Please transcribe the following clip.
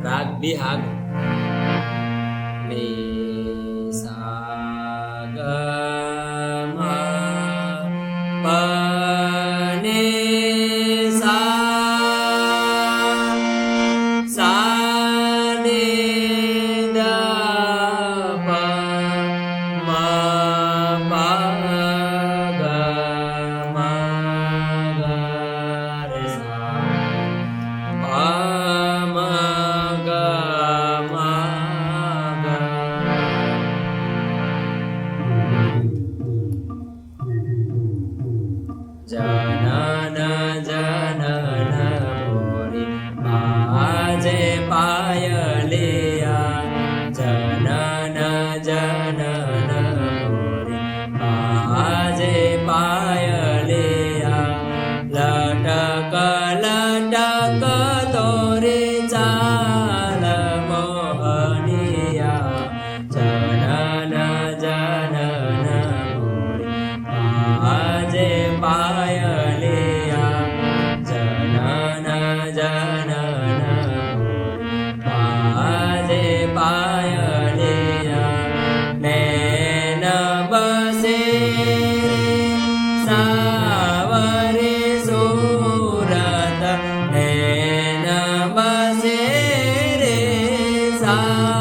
રાગ બિહાગ ની સા ગ મ પ ને સા ને દ પ મ પ ગ મ ગ રે સા પ મ ગ મ ગ જનન જનન મોરી આજે પાયલિયા જનન જનન મોરી આજે પાયલિયા લટક લટક તોરી ચાલ મોહનિયા જનન જનન મોરી આજે પાયલિયા જનન જનન આજે પાયલિયા નૈન બસે સાવરે સુરત નૈન બસે રે સા